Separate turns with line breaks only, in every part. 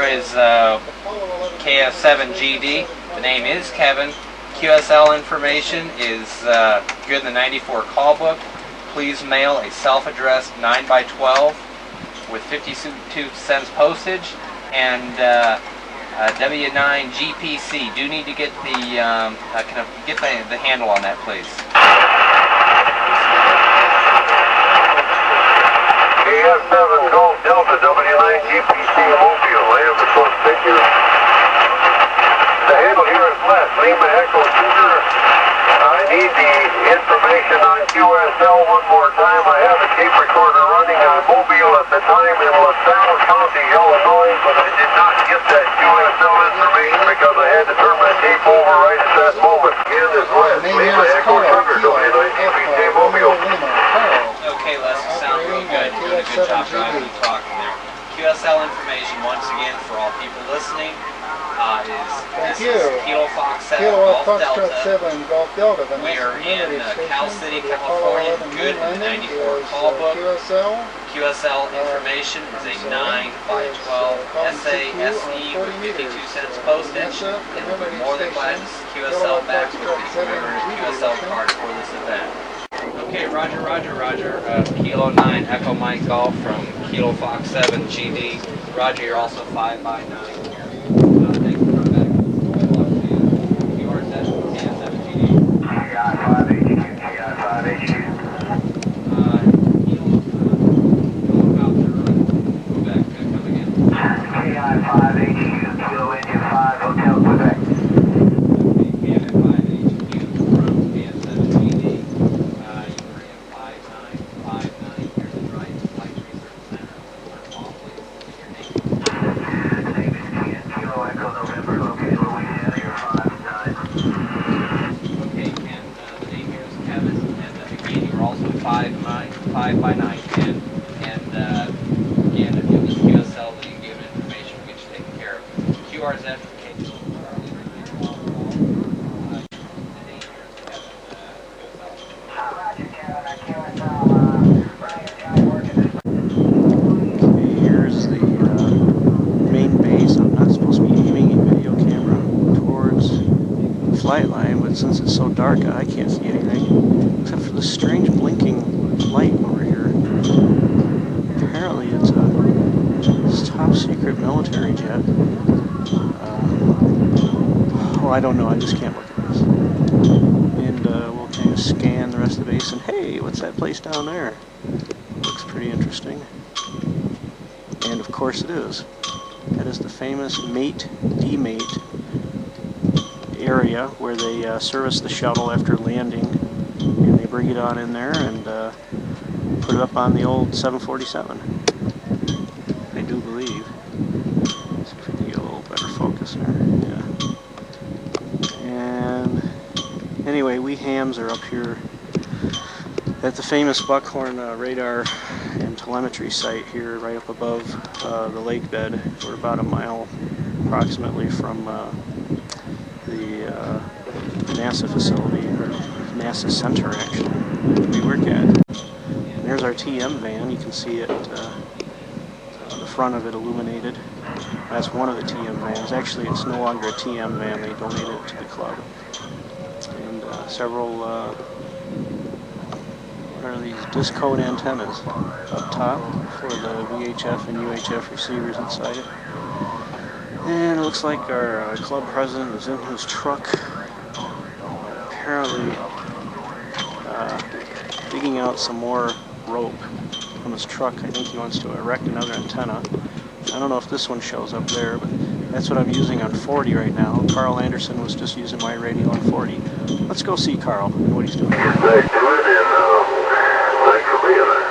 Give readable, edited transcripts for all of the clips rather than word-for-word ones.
is KF7GD. The name is Kevin. QSL information is good in the 94 call book. Please mail a self-addressed 9x12 with 52 cents postage, and W9 GPC. Do need to get the can I get the handle on that, please?
KF7 Golf Delta W9 GPC Mobile. Land for picture. The handle here is left. Lima Echo Sugar. I need the information on QSL one more time. I have a tape recorder running on Mobile at the time in LaSalle County, Illinois, but I did not get that QSL information because I had to turn my tape over right at that moment. Again is left. Lima Echo Sugar W9 GPC Mobile.
Okay, Les, you sound real good. You're doing a good job driving and talking there. QSL information, once again, for all people listening, is Kilo Fox 7 Golf Delta. We are in Cal City, California. Good in the 94 call book. QSL information is a 9x12 SASE with 52 cents postage. And we'll be more than glad to QSL back with the QSL card for this event. Okay, Roger. Kilo 9 Echo Mike Golf from Kilo Fox 7 GD. Roger, you're also 5x9 here. Thanks for coming back. QR set KF7 GD.
KI5HQ, KI5HQ.
Go back, come again.
KI5HQ, Kilo India 5, Hotel Quebec.
Since it's so dark, I can't see anything except for the strange blinking light over here. Apparently it's a top secret military jet. Oh, I don't know, I just can't look at this. And we'll kind of scan the rest of the base, and hey, what's that place down there? Looks pretty interesting. And of course it is. That is the famous mate-demate area where they service the shuttle after landing, and they bring it on in there and put it up on the old 747. I do believe. Let's see if we can get a little better focus there. Yeah. And anyway, we hams are up here at the famous Buckhorn radar and telemetry site here, right up above the lake bed. We're about a mile approximately from the NASA facility, or NASA center actually, we work at. And there's our TM van. You can see it, the front of it illuminated. That's one of the TM vans. Actually, it's no longer a TM van. They donated it to the club. And several, what are these, discode antennas up top for the VHF and UHF receivers inside it. And it looks like our club president is in his truck, apparently digging out some more rope from his truck. I think he wants to erect another antenna. I don't know if this one shows up there, but that's what I'm using on 40 right now. Carl Anderson was just using my radio on 40. Let's go see Carl and what he's doing.
Back to it, and thanks for being there.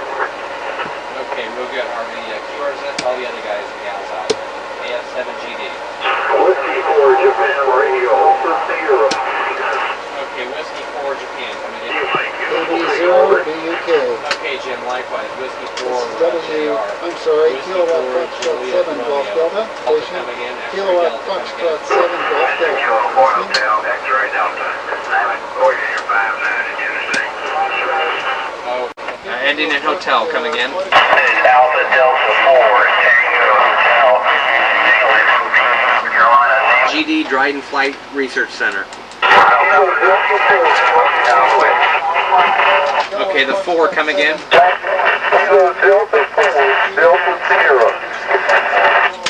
Okay, real good. Are we QRZ? All the other guys on the outside. KF7GD.
Whiskey for Japan Radio, Whiskey Europe.
Okay, Whiskey for Japan coming in.
KB0 BUK.
Okay, Jim, likewise. Whiskey for
I'm sorry, Kilowatt Foxtrot 7 Golf Delta. Station. Kilowatt Foxtrot 7 Golf Delta.
X-ray Delta.
Oh, ending in hotel, come again.
Alpha Delta 4, Tango Hotel.
GD Dryden Flight Research Center. Okay, the 4, come again.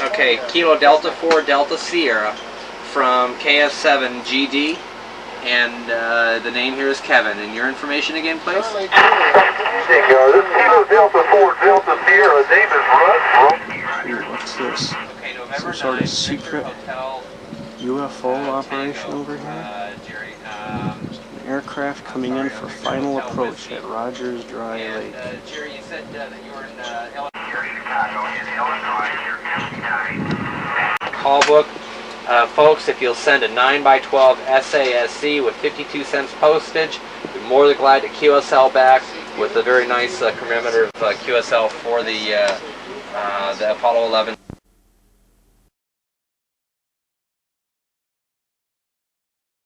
Okay, Kilo Delta 4 Delta Sierra from KF7 GD, and the name here is Kevin. And your information again, please?
This Kilo Delta 4 Delta Sierra, name is Russ.
What's this?
Okay, November
Some sort
9,
of secret
Hotel,
UFO operation over here?
Jerry,
An aircraft coming in for final approach at Rogers Dry Lake.
Jerry, you said that you were in Illinois. Call book. Folks, if you'll send a 9x12 SASC with 52 cents postage, we'd be more than glad to QSL back with a very nice commemorative QSL for the Apollo 11